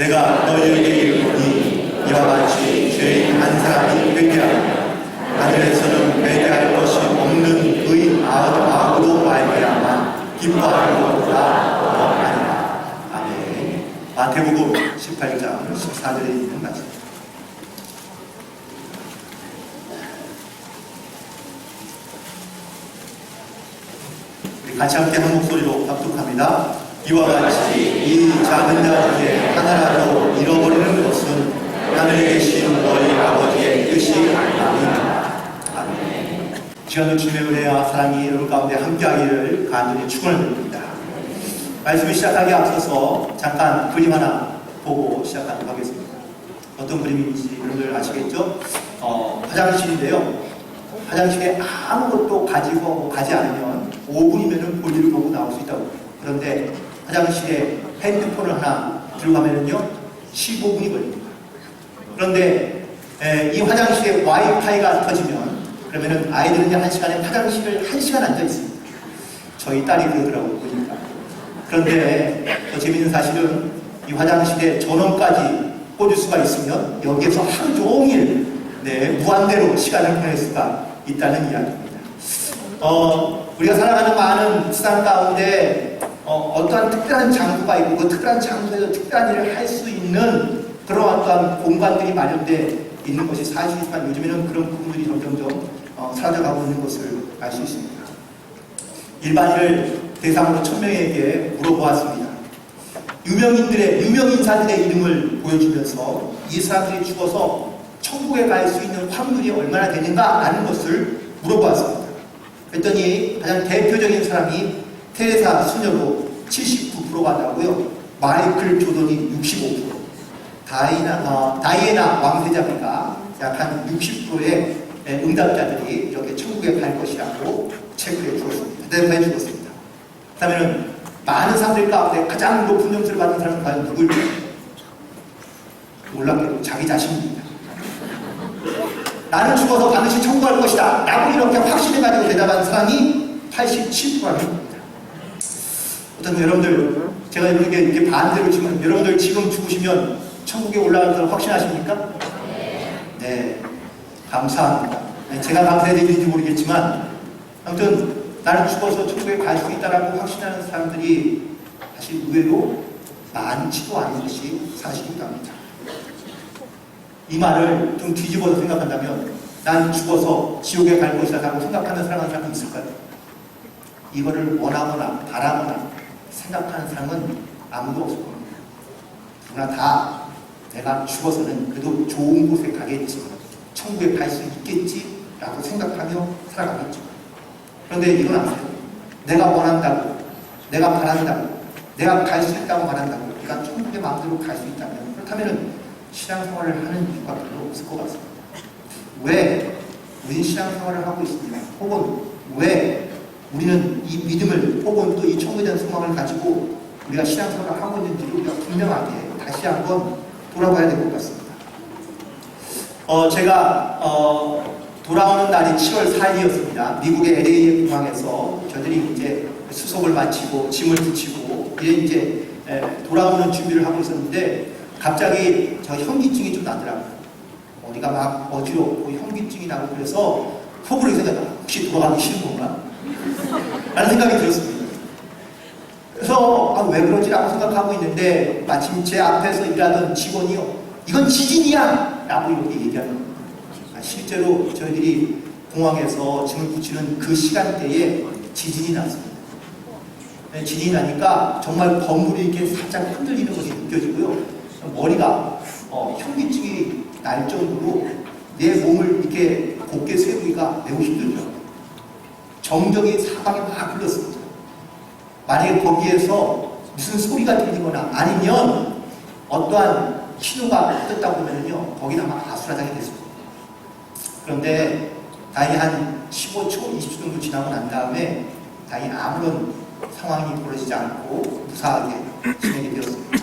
내가 너희에게 이르노니 이와 같이 죄인 한 사람이 회개하며 하늘에서는 회개할 것이 없는 의인 아무도 말미암아 기뻐하는 것보다 더 아니라. 아멘. 마태복음 18장 14절에 있는 말씀. 우리 같이 함께 한 목소리로 합독합니다. 이와 같이 이 작은 자 중에 하나라도 잃어버리는 것은 하늘에 계신 너희 아버지의 뜻이 아니니라. 아멘. 시간을 주님의 은혜와 사랑이 여러분 가운데 함께하기를 간절히 축원드립니다. 말씀을 시작하기 앞서서 잠깐 그림 하나 보고 시작하도록 하겠습니다. 어떤 그림인지 여러분들 아시겠죠? 화장실인데요. 화장실에 아무것도 가지 않으면 5분이면 볼일을 보고 나올 수 있다고. 그런데 화장실에 핸드폰을 하나 들어가면요 15분이 걸립니다. 그런데 이 화장실에 와이파이가 터지면 그러면은 아이들은 1시간에 화장실을 1시간 앉아 있습니다. 저희 딸이 그러더라고요, 보니까. 그런데 더 재밌는 사실은 이 화장실에 전원까지 꽂을 수가 있으면 여기에서 하루 종일 무한대로 시간을 보낼 수가 있다는 이야기입니다. 우리가 살아가는 많은 세상 가운데 어떠한 특별한 장소가 있고 그 특별한 장소에서 특별한 일을 할 수 있는 그런 어떠한 공간들이 마련되어 있는 것이 사실이지만 요즘에는 그런 부분들이 점점점 사라져가고 있는 것을 알 수 있습니다. 일반인을 대상으로 1000명에게 물어보았습니다. 유명 인사들의 이름을 보여주면서 이 사람들이 죽어서 천국에 갈 수 있는 확률이 얼마나 되는가라는 것을 물어보았습니다. 그랬더니 가장 대표적인 사람이 테레사 수녀로 79%가 나오고요. 마이클 조던이 65%, 다이애나 왕세자비가 약 한 60%의 응답자들이 이렇게 천국에 갈 것이라고 체크해 주었습니다. 대답해 주었습니다. 그렇다면 많은 사람들 가운데 가장 높은 점수를 받는 사람은 과연 누굴지? 놀랍게도 자기 자신입니다. 나는 죽어서 반드시 천국 갈 것이다 라고 이렇게 확신해가지고 대답한 사람이 87%라는 겁니다. 어떤 여러분들, 제가 이렇게 반대로 치면 여러분들 지금 죽으시면 천국에 올라가는 걸 확신하십니까? 네, 감사합니다. 제가 감사해드리는지 모르겠지만 아무튼 나는 죽어서 천국에 갈 수 있다라고 확신하는 사람들이 사실 의외로 많지도 않은 것이 사실이기도 합니다. 이 말을 좀 뒤집어서 생각한다면 난 죽어서 지옥에 갈 것이라고 생각하는 사람이 있을까요? 이거를 원하거나 바라거나 생각하는 사람은 아무도 없을 겁니다. 누구나 다 내가 죽어서는 그래도 좋은 곳에 가겠지, 천국에 갈 수 있겠지라고 생각하며 살아가겠죠. 그런데 이건 아세요? 내가 원한다고, 내가 바란다고, 내가 갈 수 있다고 말한다고, 내가 천국에 마음대로 갈 수 있다면, 그렇다면 신앙생활을 하는 이유가 별로 없을 것 같습니다. 왜 우리는 신앙생활을 하고 있습니다. 혹은 왜 우리는 이 믿음을 혹은 또 이 천국에 대한 소망을 가지고 우리가 신앙생활을 하고 있는지를 우리가 분명하게 다시 한번 돌아봐야 될 것 같습니다. 제가 돌아오는 날이 7월 4일이었습니다. 미국의 LA 공항에서 저들이 이제 수속을 마치고 짐을 붙이고 이제 돌아오는 준비를 하고 있었는데 갑자기 저 현기증이 좀 나더라고요. 어디가 막 어지럽고 현기증이 나고 그래서 속으로 생각했다. 혹시 돌아가기 싫은 건가? 라는 생각이 들었습니다. 그래서 왜 그러지라고 생각하고 있는데 마침 제 앞에서 일하던 직원이요, 이건 지진이야! 라고 이렇게 얘기하는 겁니다. 실제로 저희들이 공항에서 짐을 붙이는 그 시간대에 지진이 났습니다. 지진이 나니까 정말 건물이 이렇게 살짝 흔들리는 것이 느껴지고요. 머리가 현기증이 날 정도로 내 몸을 이렇게 곧게 세우기가 매우 힘들더라고요. 정적이 사방에 막 흘렀습니다. 만약에 거기에서 무슨 소리가 들리거나 아니면 어떠한 신호가 떴다고 하면요, 거기는 아마 아수라장이 됐습니다. 그런데 다행히 한 15초, 20초 정도 지나고 난 다음에 다행히 아무런 상황이 벌어지지 않고 무사하게 진행이 되었습니다.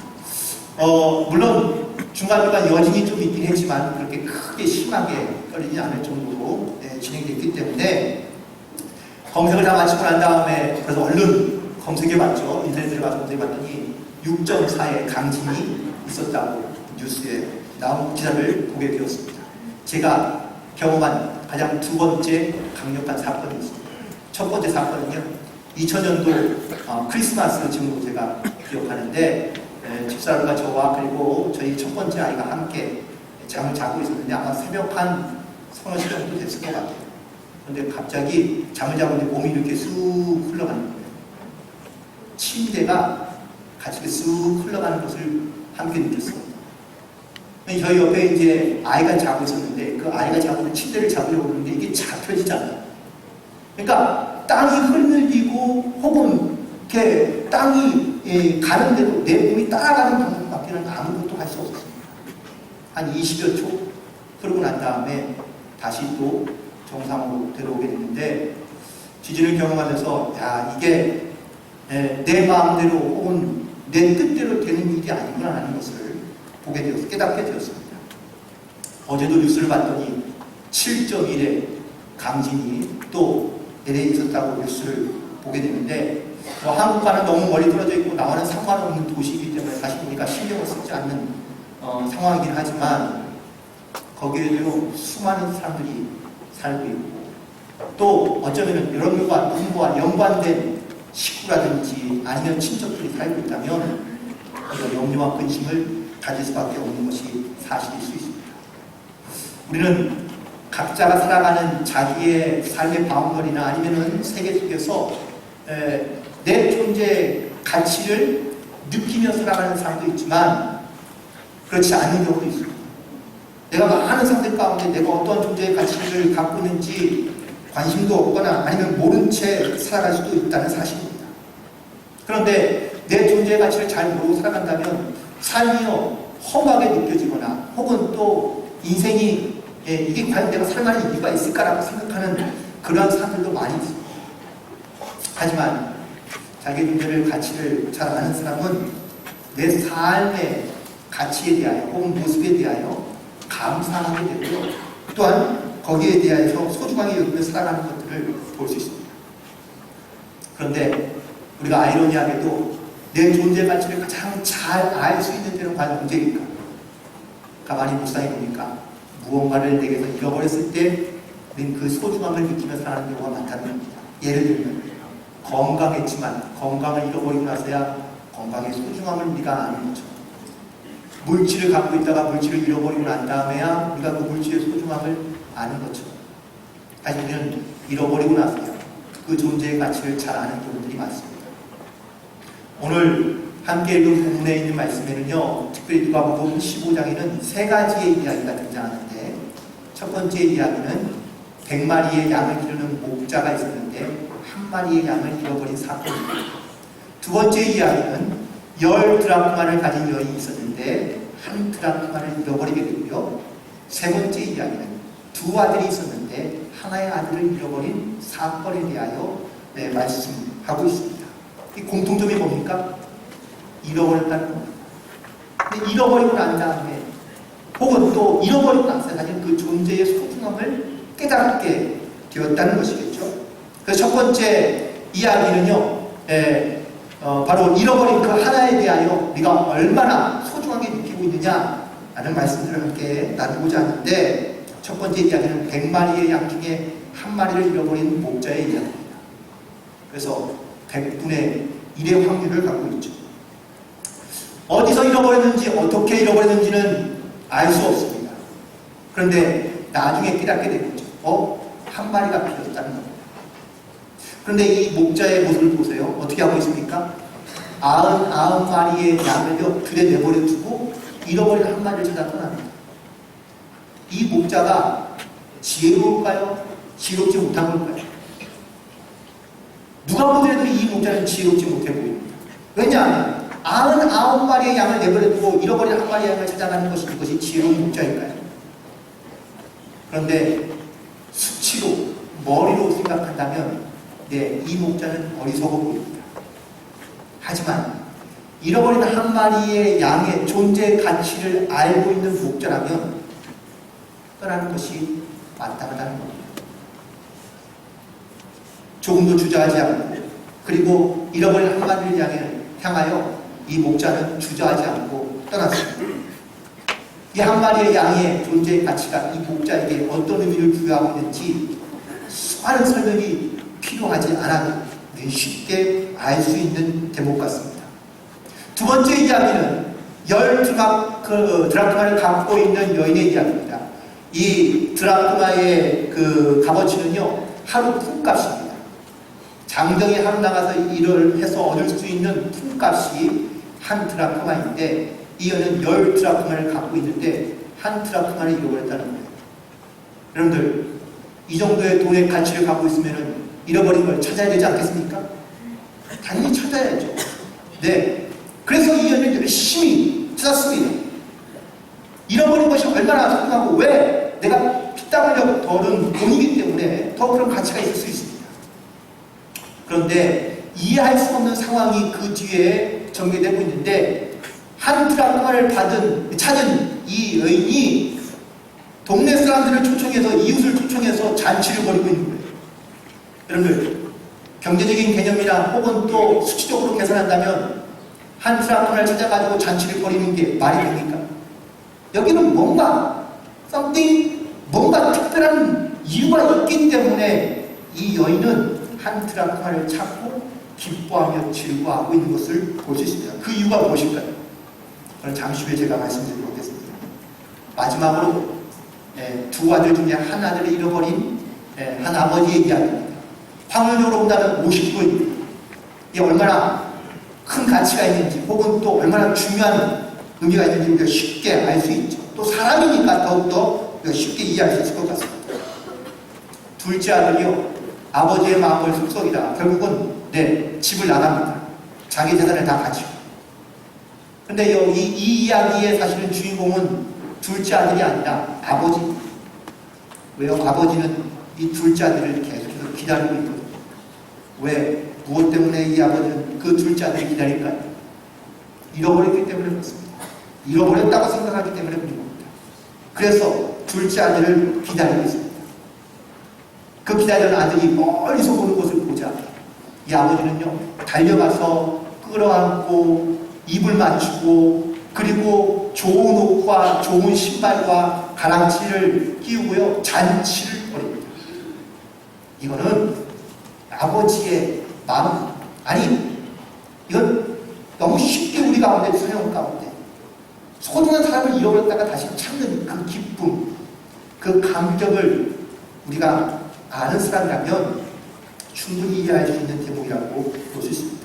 물론 중간중간 여진이 좀 있긴 했지만 그렇게 크게 심하게 떨리지 않을 정도로 진행됐기 때문에 검색을 다 마치고 난 다음에 그래서 얼른 검색해봤죠. 인터넷에 들어가서 검색해봤더니 6.4의 강진이 있었다고 뉴스에 나온 기사를 보게 되었습니다. 제가 경험한 가장 두 번째 강력한 사건이 있습니다. 첫 번째 사건은요, 2000년도 크리스마스 즈음으로 제가 기억하는데, 집사람과 저와 그리고 저희 첫 번째 아이가 함께 잠을 자고 있었는데 아마 새벽 한 서너 시 정도 됐을 것 같아요. 그런데 갑자기 잠을 자고 있는데 몸이 이렇게 쑥 흘러가는 거예요. 침대가 같이 쑥 흘러가는 것을 함께 느꼈습니다. 저희 옆에 이제 아이가 자고 있었는데 그 아이가 자고 있는 침대를 잡으려고 하는데 이게 잡혀지잖아요. 그러니까 땅이 흐느리고 혹은 이렇게 땅이 가는 대로 내 몸이 따라가는 방법밖에는 아무것도 할 수 없었습니다. 한 20여 초 흐르고 난 다음에 다시 또 정상으로 들어오게 됐는데, 지진을 경험하면서 야, 이게 내 마음대로 혹은 내 뜻대로 되는 일이 아니구나 하는 것을 보게 되었습니다. 깨닫게 되었습니다. 어제도 뉴스를 봤더니 7.1의 강진이 또 LA에 있었다고 뉴스를 보게 되는데, 한국과는 너무 멀리 떨어져 있고 나와는 상관없는 도시이기 때문에 사실 우리가 신경을 쓰지 않는 상황이긴 하지만 거기에도 수많은 사람들이 살고 있고, 또 어쩌면 여러분과 누군가와 연관된 식구라든지 아니면 친척들이 살고 있다면 이런 염려와 근심을 가질 수밖에 없는 것이 사실일 수 있습니다. 우리는 각자가 살아가는 자기의 삶의 바운더리나 아니면 세계 속에서 내 존재의 가치를 느끼며 살아가는 사람도 있지만 그렇지 않은 경우도 있습니다. 내가 많은 사람들 가운데 내가 어떤 존재의 가치를 갖고 있는지 관심도 없거나 아니면 모른 채 살아갈 수도 있다는 사실입니다. 그런데 내 존재의 가치를 잘 모르고 살아간다면 삶이요 험하게 느껴지거나 혹은 또 인생이 이게 과연 내가 살만한 이유가 있을까라고 생각하는 그런 사람들도 많이 있습니다. 하지만 자기 존재의 가치를 잘 아는 사람은 내 삶의 가치에 대하여 혹은 모습에 대하여 감사하게 되고요, 또한 거기에 대해서 소중하게 여기며 살아가는 것들을 볼 수 있습니다. 그런데 우리가 아이러니하게도 내 존재 가치를 가장 잘 알 수 있는 데는 과연 언제일까? 가만히 묵상해 보니까 무언가를 내게서 잃어버렸을 때 우리는 그 소중함을 느끼며 살아가는 경우가 많다는 겁니다. 예를 들면 건강했지만 건강을 잃어버리고 나서야 건강의 소중함을 우리가 아는 거죠. 물질을 갖고 있다가 물질을 잃어버리고 난 다음에야 우리가 그 물질의 소중함을 아는 거죠. 사실 우리는 잃어버리고 나서야 그 존재의 가치를 잘 아는 경우들이 많습니다. 오늘 함께 읽은 본문에 있는 말씀에는요, 특별히 누가복음 15장에는 세 가지의 이야기가 등장하는데, 첫 번째 이야기는 100마리의 양을 기르는 목자가 있었는데 한 마리의 양을 잃어버린 사건입니다. 두 번째 이야기는 10드라크마를 가진 여인이 있었는데 한 드라크마를 잃어버리게 되고요, 세 번째 이야기는 두 아들이 있었는데 하나의 아들을 잃어버린 사건에 대하여 말씀하고 있습니다. 이 공통점이 뭡니까? 잃어버렸다는 겁니다. 근데 잃어버리고 난 다음에 혹은 또 잃어버리고 나서 사실 그 존재의 소중함을 깨닫게 되었다는 것이겠죠. 그래서 첫 번째 이야기는요, 바로 잃어버린 그 하나에 대하여 네가 얼마나 소중하게 느끼고 있느냐라는 말씀들을 함께 나누고자 하는데, 첫 번째 이야기는 100마리의 양 중에 한 마리를 잃어버린 목자의 이야기입니다. 그래서 100분의 1의 확률을 갖고 있죠. 어디서 잃어버렸는지 어떻게 잃어버렸는지는 알 수 없습니다. 그런데 나중에 깨닫게 되겠죠. 한 마리가 필요했다는 겁니다. 그런데 이 목자의 모습을 보세요. 어떻게 하고 있습니까? 99마리의 양을 들에 내버려 두고 잃어버린 한 마리를 찾아 떠납니다. 이 목자가 지혜로울까요? 지혜롭지 못한 걸까요? 누가 보더라도 이 목자는 지혜롭지 못해 보입니다. 왜냐하면 99마리의 양을 내버려 두고 잃어버린 한 마리의 양을 찾아가는 것이 이것이 지혜로운 목자일까요? 그런데 수치로, 머리로 생각한다면 이 목자는 어리석어 보입니다. 하지만 잃어버린 한 마리의 양의 존재의 가치를 알고 있는 목자라면 떠나는 것이 마땅하다는 겁니다. 조금도 주저하지 않고, 그리고 잃어버린 한 마리를 향하여 이 목자는 주저하지 않고 떠났습니다. 이 한 마리의 양의 존재의 가치가 이 목자에게 어떤 의미를 부여하고 있는지 수많은 설명이 필요하지 않아도 쉽게 알 수 있는 대목 같습니다. 두 번째 이야기는 10드라크마를 갖고 있는 여인의 이야기입니다. 이 드라크마의 그 값어치는요, 하루 품값입니다. 장정에 하루 나가서 일을 해서 얻을 수 있는 품값이 한 드라크마인데, 이 여인은 10드라크마를 갖고 있는데 한 드라크마를 잃어버렸다는 거예요. 여러분들, 이 정도의 돈의 가치를 갖고 있으면 잃어버린 걸 찾아야 되지 않겠습니까? 당연히 찾아야죠. 네. 그래서 이 여인은 열심히 찾았습니다. 잃어버린 것이 얼마나 소중하고, 왜? 내가 피땀 흘려 벌은 돈이기 때문에 더 그런 가치가 있을 수 있습니다. 그런데 이해할 수 없는 상황이 그 뒤에 전개되고 있는데, 한 드라크마를 찾은 이 여인이 동네 사람들을 초청해서, 이웃을 초청해서 잔치를 벌이고 있는 거예요. 여러분들, 경제적인 개념이나 혹은 또 수치적으로 계산한다면 한 드라크마를 찾아가지고 잔치를 벌이는 게 말이 됩니까? 여기는 뭔가 뭔가 특별한 이유가 있기 때문에 이 여인은 한 드라크마를 찾고 기뻐하며 즐거워하고 있는 것을 볼 수 있습니다. 그 이유가 무엇일까요? 그건 잠시 후에 제가 말씀드리도록 하겠습니다. 마지막으로 두 아들 중에 한 아들을 잃어버린 한 아버지의 이야기입니다. 확률적으로 본다면 50분입니다. 이게 얼마나 큰 가치가 있는지, 혹은 또 얼마나 중요한 의미가 있는지 우리가 쉽게 알 수 있죠. 또 사람이니까 더욱더 우리가 쉽게 이해할 수 있을 것 같습니다. 둘째 아들이요, 아버지의 마음을 속썩이다 결국은 집을 나갑니다. 자기 재산을 다 가지고. 근데 이 이야기의 사실은 주인공은 둘째 아들이 아니라 아버지입니다. 왜요? 아버지는 이 둘째 아들을 계속해서 기다리고 있거든요. 왜? 무엇 때문에 이 아버지는 그 둘째 아들을 기다릴까요? 잃어버렸기 때문에 그렇습니다. 잃어버렸다고 생각하기 때문에 그런 겁니다. 그래서 둘째 아들을 기다리고 있습니다. 그 기다리는 아들이 멀리서 보는 것을 보자 이 아버지는요, 달려가서 끌어안고 입을 맞추고, 그리고 좋은 옷과 좋은 신발과 가랑치를 끼우고요, 잔치를 벌입니다. 이거는 아버지의 마음, 아니 이건 너무 쉽게 우리 가운데 사용 가운데 소중한 사람을 잃어버렸다가 다시 찾는 그 기쁨, 그 감격을 우리가 아는 사람이라면 충분히 이해할 수 있는 대목이라고 볼 수 있습니다.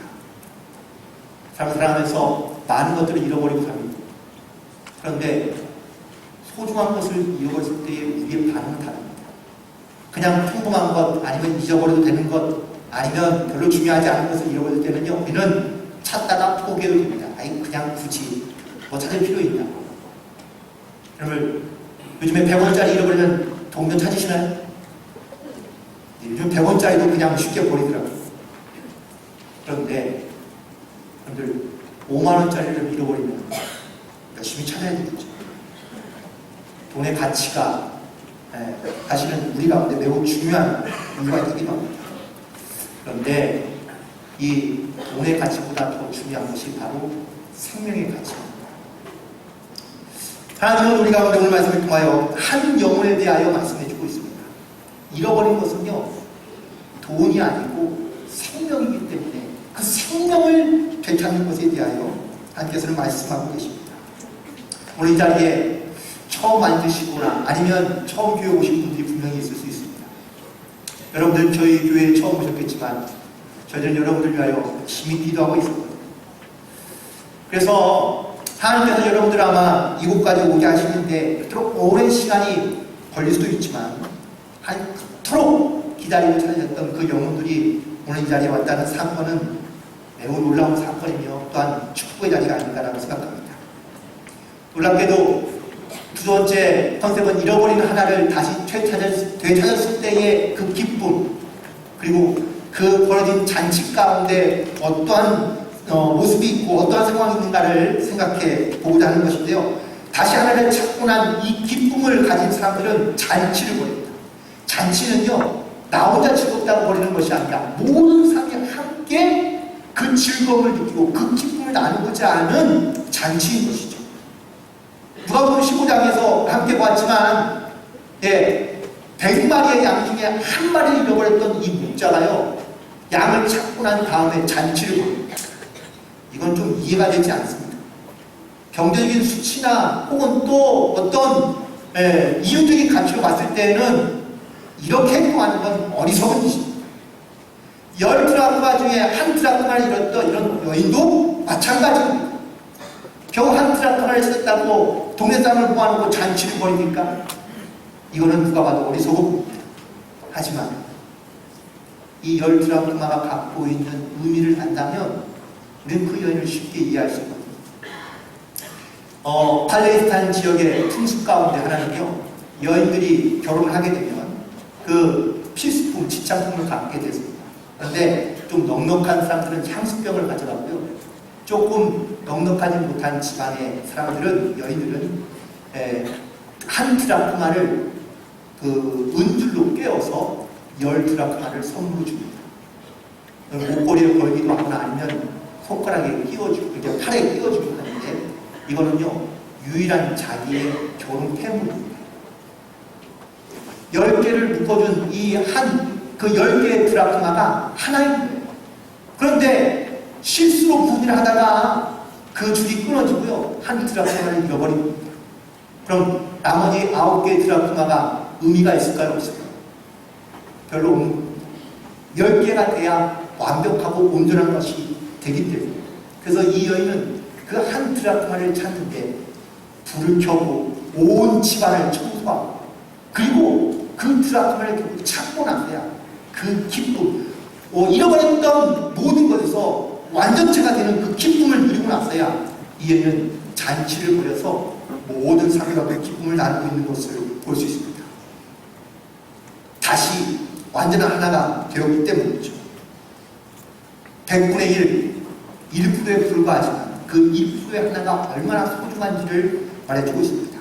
삶을 살아가면서 많은 것들을 잃어버리고 삽니다. 그런데 소중한 것을 잃어버렸을 때의 우리의 반응은 다릅니다. 그냥 평범한 것, 아니면 잊어버려도 되는 것, 아니면 별로 중요하지 않은 것을 잃어버릴 때는요, 우리는 찾다가 포기해도 됩니다. 아이, 그냥 굳이 뭐 찾을 필요 있나? 여러분, 요즘에 100원짜리 잃어버리면 동전 찾으시나요? 요즘 100원짜리도 그냥 쉽게 버리더라고요. 그런데 여러분들 5만원짜리를 잃어버리면 열심히 찾아야 되겠죠. 돈의 가치가 사실은 우리 가운데 매우 중요한 이유가 되기도 합니다. 그런데 이 돈의 가치보다 더 중요한 것이 바로 생명의 가치입니다. 하나님은 우리 가운데 오늘 말씀을 통하여 한 영혼에 대하여 말씀해주고 있습니다. 잃어버린 것은요, 돈이 아니고 생명이기 때문에 그 생명을 되찾는 것에 대하여 하나님께서는 말씀하고 계십니다. 오늘 이 자리에 처음 앉으시거나 아니면 처음 교회 오신 분들이 분명히 있을 수 있습니다. 여러분들 저희 교회에 처음 오셨겠지만 저희들은 여러분들 위하여 열심히 기도하고 있었거든요. 그래서 하나님께서 여러분들 아마 이곳까지 오게 하시는데 그토록 오랜 시간이 걸릴 수도 있지만 그토록 기다리고 찾으셨던 그 영혼들이 오늘 이 자리에 왔다는 사건은 매우 놀라운 사건이며 또한 축복의 자리가 아닌가라고 생각합니다. 놀랍게도 두 번째 컨셉은 잃어버린 하나를 다시 되찾았을 때의 그 기쁨, 그리고 그 벌어진 잔치 가운데 어떠한 모습이 있고 어떠한 상황이 있는가를 생각해 보고자 하는 것인데요. 다시 하나를 찾고 난 이 기쁨을 가진 사람들은 잔치를 벌입니다. 잔치는요, 나 혼자 즐겁다고 벌이는 것이 아니라 모든 사람이 함께 그 즐거움을 느끼고 그 기쁨을 나누고자 하는 잔치인 것이죠. 누가복음 15장에서 함께 보았지만 100마리의 양 중에 한 마리를 잃어버렸던 이 목자가요, 양을 찾고 난 다음에 잔치를 벌입니다. 이건 좀 이해가 되지 않습니다. 경제적인 수치나 혹은 또 어떤 이윤적인 가치로 봤을 때는 이렇게 행동하는 건 어리석은 짓입니다. 10드라크마 중에 한 드라크마를 잃었던 이런 여인도 마찬가지입니다. 겨우 한 드라크마를 썼다고 동네 사람을 모아놓고 잔치를 벌입니까? 이거는 누가 봐도 어리석은. 하지만 이 10드라크마가 갖고 있는 의미를 안다면 우리는 그 여인을 쉽게 이해할 수 있거든요. 팔레스타인 지역의 풍습 가운데 하나는요, 여인들이 결혼을 하게 되면 그 필수품, 지창품을 갖게 됐습니다. 그런데 좀 넉넉한 사람들은 향수병을 가져가고요, 조금 넉넉하지 못한 집안의 사람들은, 여인들은 한 드라크마를 그 은줄로 꿰어서 10드라크마를 선물로 줍니다. 목걸이에 걸기도 하거나 아니면 손가락에 끼워주고, 이렇게 팔에 끼워주고 하는데, 이거는요, 유일한 자기의 결혼 태물입니다. 10개를 묶어준 그 10개의 드라크마가 하나인 거예요. 그런데 실수로 구분을 하다가 그 줄이 끊어지고요, 한 드라크마를 잃어버립니다. 그럼 나머지 9개의 드라크마가 의미가 있을까요? 없을까요? 별로 없는 겁니다. 10개가 돼야 완벽하고 온전한 것이 되기 때문에. 그래서 이 여인은 그 한 드라크마를 찾는데 불을 켜고 온 집안을 청소하고, 그리고 그 드라크마를 결국 찾고 나서야 그 기쁨, 잃어버렸던 모든 것에서 완전체가 되는 그 기쁨을 누리고 나서야 이 여인은 잔치를 벌여서 모든 사람과 그 기쁨을 나누고 있는 것을 볼 수 있습니다. 다시 완전한 하나가 되었기 때문이죠. 100분의 1, 1%에 불과하지만 그 2%의 하나가 얼마나 소중한지를 말해주고 있습니다.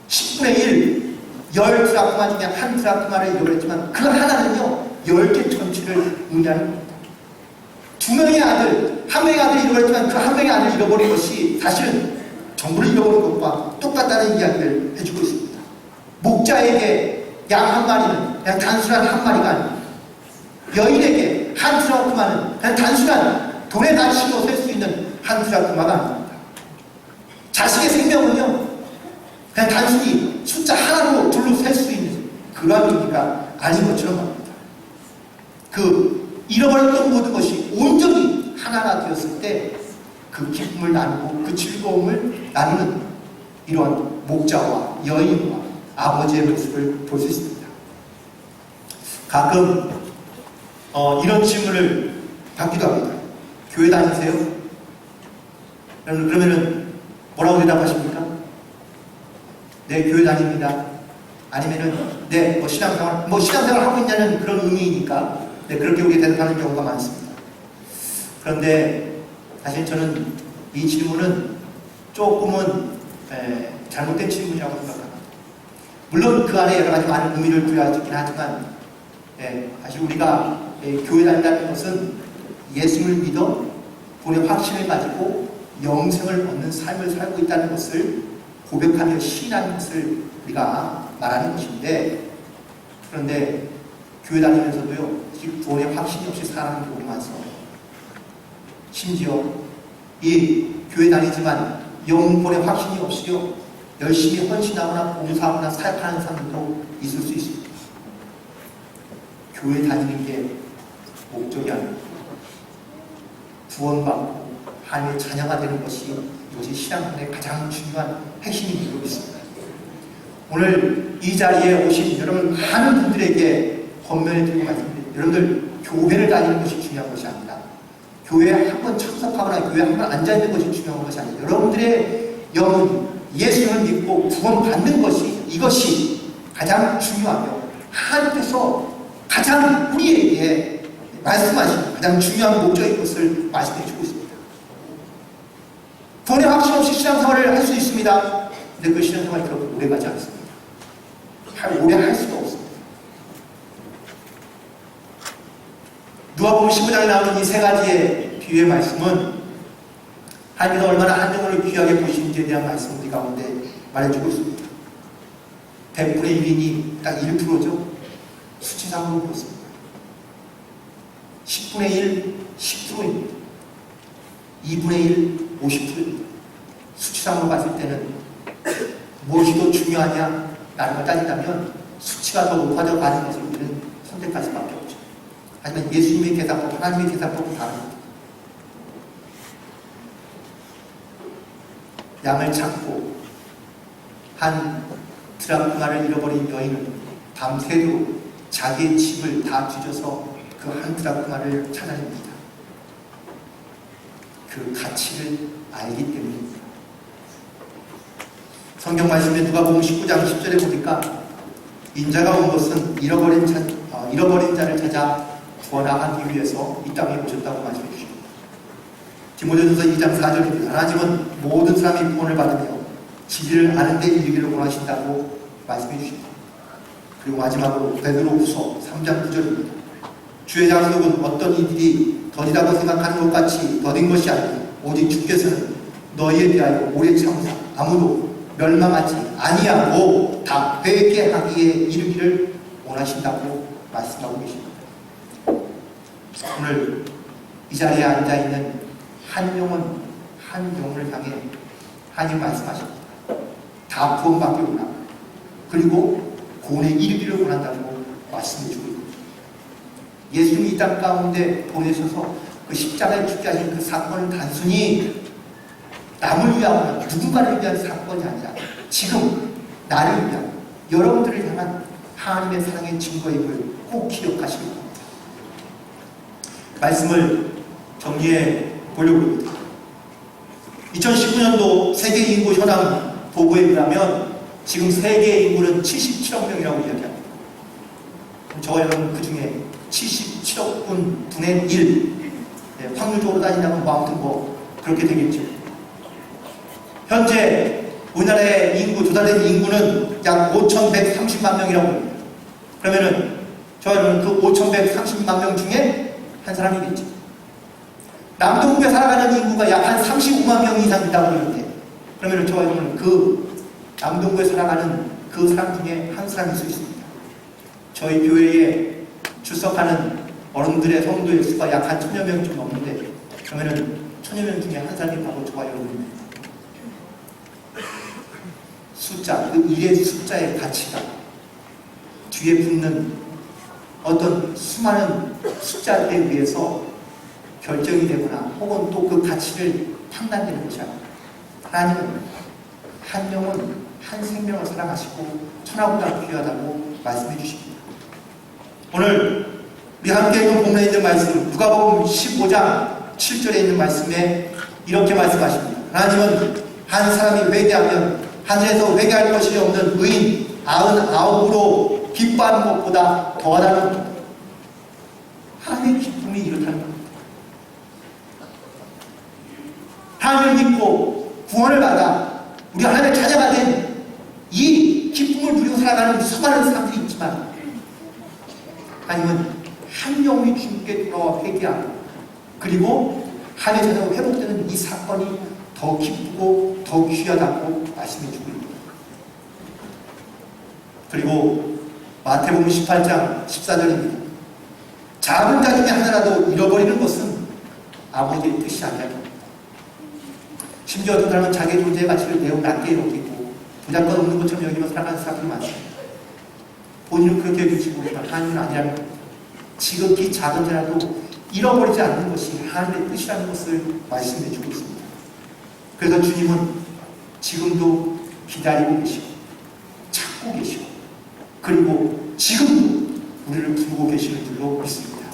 10분의 1, 10드라크마 중에 한 드라크마를 잃어버렸지만 그 하나는요, 10개 전체를 의미하는 겁니다. 2명의 아들, 1명의 아들을 잃어버렸지만 그 1명의 아들을 잃어버린 것이 사실은 전부를 잃어버린 것과 똑같다는 이야기를 해주고 있습니다. 목자에게 양 한 마리는 그냥 단순한 한 마리가 아닙니다. 여인에게 한 드라크마는 그냥 단순한 돈의 가치로 셀 수 있는 한 드라크마가 아닙니다. 자식의 생명은요, 그냥 단순히 숫자 하나로 둘로 셀 수 있는 그러한 의미가 아닌 것처럼 합니다. 그 잃어버렸던 모든 것이 온전히 하나가 되었을 때 그 기쁨을 나누고 그 즐거움을 나누는 이런 목자와 여인과 아버지의 모습을 볼 수 있습니다. 가끔 이런 질문을 받기도 합니다. 교회 다니세요? 그러면은 뭐라고 대답하십니까? 네, 교회 다닙니다. 아니면은 네, 신앙생활 하고 있냐는 그런 의미이니까 네, 그렇게 우리 대답하는 경우가 많습니다. 그런데 사실 저는 이 질문은 조금은 잘못된 질문이라고 생각합니다. 물론 그 안에 여러 가지 많은 의미를 부여하긴 하지만 사실 우리가 교회 다닌다는 것은 예수를 믿어 본의 확신을 가지고 영생을 얻는 삶을 살고 있다는 것을 고백하며 시인하는 것을 우리가 말하는 것인데, 그런데 교회 다니면서도요, 본의 확신이 없이 살아가는 경우가 많습니다. 심지어 이 교회 다니지만 영본의 확신이 없이요, 열심히 헌신하거나 봉사하거나 사역하는 사람들도 있을 수 있습니다. 교회 다니는 게 목적이 아닙니다. 구원받고 하나님의 자녀가 되는 것이, 이것이 신앙생활의 가장 중요한 핵심이 되고 있습니다. 오늘 이 자리에 오신 여러분 많은 분들에게 권면해 드리고 말씀드립니다. 여러분들 교회를 다니는 것이 중요한 것이 아니라, 교회에 한 번 참석하거나 교회에 한 번 앉아있는 것이 중요한 것이 아니라, 여러분들의 영혼, 예수를 믿고 구원받는 것이, 이것이 가장 중요하며 하나님께서 가장 우리에게 말씀하신 가장 중요한 목적인 것을 말씀해 주고 있습니다. 본의 확신 없이 신앙생활을 할 수 있습니다. 근데 그 신앙생활이 그렇게 오래가지 않습니다. 오래 할 수가 없습니다. 누가복음 15장에 나오는 이 세 가지의 비유의 말씀은 하나님께서 얼마나 한 영혼을 귀하게 보시는지에 대한 말씀 우리 가운데 말해주고 있습니다. 100분의 1인이 딱 1%죠. 수치상으로 그렇습니다. 10분의 1, 10%입니다. 2분의 1, 50%입니다. 수치상으로 봤을 때는 무엇이 더 중요하냐 라는 걸 따진다면 수치가 더 높아져 가는 것을 우리는 선택할 수밖에 없죠. 하지만 예수님의 계산법, 하나님의 계산법은 다릅니다. 양을 찾고 한 드라크마를 잃어버린 여인은 밤새도 자기의 집을 다 뒤져서 그 한 드라크마를 찾아냅니다. 그 가치를 알기 때문입니다. 성경 말씀에 누가복음 19장 10절에 보니까 인자가 온 것은 잃어버린 자를 찾아 구원하기 위해서 이 땅에 오셨다고 말씀해 주십니다. 디모데전서 2장 4절입니다. 하나님은 모든 사람이 구원을 받으며 진리를 아는 데 이르기를 원하신다고 말씀해 주십니다. 그리고 마지막으로 베드로후서 3장 9절입니다. 주의 약속은 어떤 이들이 더디다고 생각하는 것 같이 더딘 것이 아니고 오직 주께서는 너희에 대하여 오래 참으사 아무도 멸망하지 아니하고 다 회개하기에 이르기를 원하신다고 말씀하고 계십니다. 오늘 이 자리에 앉아있는 한 영혼 한 영혼을 향해 하나님 말씀하십니다. 다 구원받기 원하고 그리고 구원에 이르기를 원한다고 말씀해 주고 있습니다. 예수님이 이 땅 가운데 보내셔서 그 십자가에 죽게 하신 그 사건은 단순히 남을 위하거나 누군가를 위한 사건이 아니라 지금 나를 위한 여러분들을 향한 하나님의 사랑의 증거임을 꼭 기억하시기 바랍니다. 말씀을 정리해 보려고 합니다. 2019년도 세계 인구 현황 보고에 의하면 지금 세계 인구는 77억 명이라고 이야기합니다. 저와 여러분 그 중에 77억 분의 1 확률적으로 따진다면 아무튼 그렇게 되겠죠. 현재 우리나라의 인구, 조사된 인구는 약 5,130만 명이라고 합니다. 그러면은 저희는 그 5,130만 명 중에 한 사람이겠죠. 남동부에 살아가는 인구가 약 한 35만 명 이상 있다고 그러는데 그러면은 저희는 그 남동부에 살아가는 그 사람 중에 한 사람일 수 있습니다. 저희 교회에 출석하는 어른들의 성도의 수가 약 한 1,000여 명이 좀 넘는데 그러면은 1,000여 명 중에 한 사람이 바로 저와 여러분입니다. 숫자, 그 일의 숫자의 가치가 뒤에 붙는 어떤 수많은 숫자에 의해서 결정이 되거나 혹은 또 그 가치를 판단되는 것이 아닙니다. 하나님은 한 영혼, 한 생명을 사랑하시고 천하보다 귀하다고 말씀해 주십니다. 오늘 우리 함께 읽은 본문에 있는 말씀, 누가복음 15장 7절에 있는 말씀에 이렇게 말씀하십니다. 하나님은 한 사람이 회개하면 하늘에서 회개할 것이 없는 의인 99으로 기뻐하는 것보다 더하다는 겁니다. 하나님의 기쁨이 이렇다는 겁니다. 하나님을 믿고 구원을 받아 우리 하나님을 찾아가는 이 기쁨을 누리고 살아가는 수많은 사람들이 있지만 하나님은 한 영혼이 주님께 돌아와 회개하고 그리고 하나님의 찾아가 회복되는 이 사건이 더 기쁘고 더 귀하다고 말씀해 주고 있습니다. 그리고 마태복음 18장 14절입니다. 작은 자 중에 하나라도 잃어버리는 것은 아버지의 뜻이 아니라 심지어 어떤 사람은 자기의 존재의 가치를 매우 낮게 여기고 부담감 없는 것처럼 여기며 살아가는 사람들이 많습니다. 본인은 그렇게 여기시고 하나님은 아니라는 겁니다. 지극히 작은 자라도 잃어버리지 않는 것이 하나님의 뜻이라는 것을 말씀해 주고 있습니다. 그래서 주님은 지금도 기다리고 계시고 찾고 계시고 그리고 지금도 우리를 부르고 계시는 줄로 믿습니다.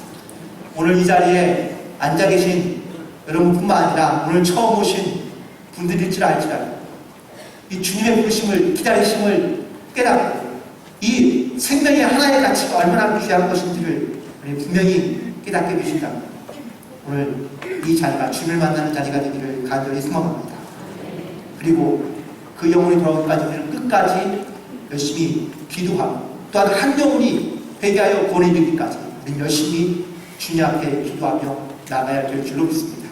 오늘 이 자리에 앉아 계신 여러분뿐만 아니라 오늘 처음 오신 분들일지 알지라도 이 주님의 부르심을 기다리심을 깨닫고 이 생명의 하나의 가치가 얼마나 귀한 것인지를 분명히 깨닫게 계신답니다. 오늘 이 자리가 주님을 만나는 자리가 되기를 간절히 소망합니다. 그리고 그 영혼이 돌아오기까지 우리는 끝까지 열심히 기도하고 또한 한 영혼이 회개하여 구원에 이르기까지 우리는 열심히 주님 앞에 기도하며 나가야 될 줄로 믿습니다.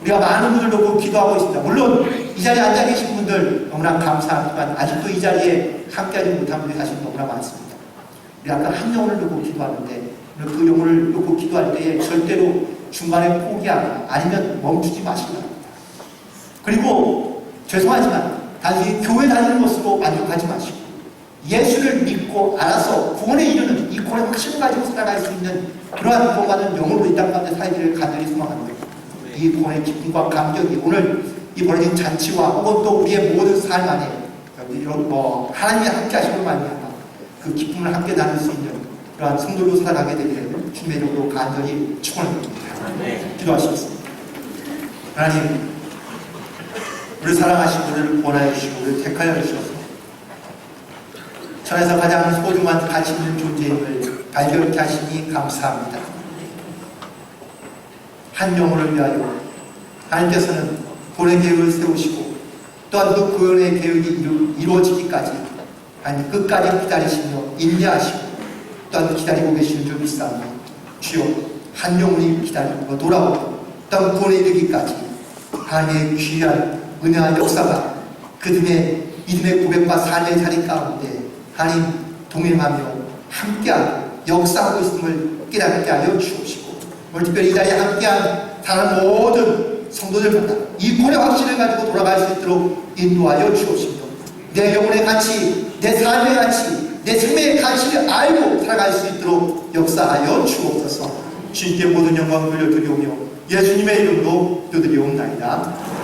우리가 많은 분들 놓고 기도하고 있습니다. 물론 이 자리에 앉아 계신 분들 너무나 감사하지만 아직도 이 자리에 함께하지 못한 분들이 사실 너무나 많습니다. 우리 아까 한 영혼을 놓고 기도하는데 그 영혼을 놓고 기도할 때에 절대로 중간에 포기하거나 아니면 멈추지 마시기 바랍니다. 그리고 죄송하지만 단순히 교회 다니는 것으로 만족하지 마시고 예수를 믿고 알아서 구원에 이르는 이 구원의 확신을 가지고 살아갈 수 있는 그러한 구원받은 영혼으로 이 땅 가운데 살기를 간절히 소망합니다. 이 구원의 기쁨과 감격이 오늘 이 벌어진 잔치와 혹은 또 우리의 모든 삶 안에 이런 하나님이 함께 하시는 말미암아 그 기쁨을 함께 나눌 수 있는 그러한 성도로 살아가게 되기를 주님의 이름으로 간절히 축원합니다. 기도하시겠습니다. 하나님, 우리를 사랑하시고 우리를 구원하여 주시고 우리를 택하여 주셔서 천에서 가장 소중한 가치 있는 존재임을 발견케 하시니 감사합니다. 한 영혼을 위하여 하나님께서는 구원의 계획을 세우시고 또한 그 구원의 계획이 이루어지기까지 하나님 끝까지 기다리시며 인내하시고 또한 기다리고 계시는 줄 믿사오니 주여 한 영혼이 기다리고 돌아오고 또한 구원에 이르기까지 하나님의 귀한 은혜와 역사가 그들의 믿음의 고백과 삶의 자리 가운데 하나님 동행하며 함께하고 역사하고 있음을 깨닫게 하여 주옵시고 오늘 특별히 이 자리에 함께한 다른 모든 성도들마다 이 구원의 확신을 가지고 돌아갈 수 있도록 인도하여 주옵시며 내 영혼의 가치, 내 삶의 가치, 내 생명의 가치를 알고 살아갈 수 있도록 역사하여 주옵소서. 주님께 모든 영광을 돌려드리오며 예수님의 이름으로 기도드리옵나이다.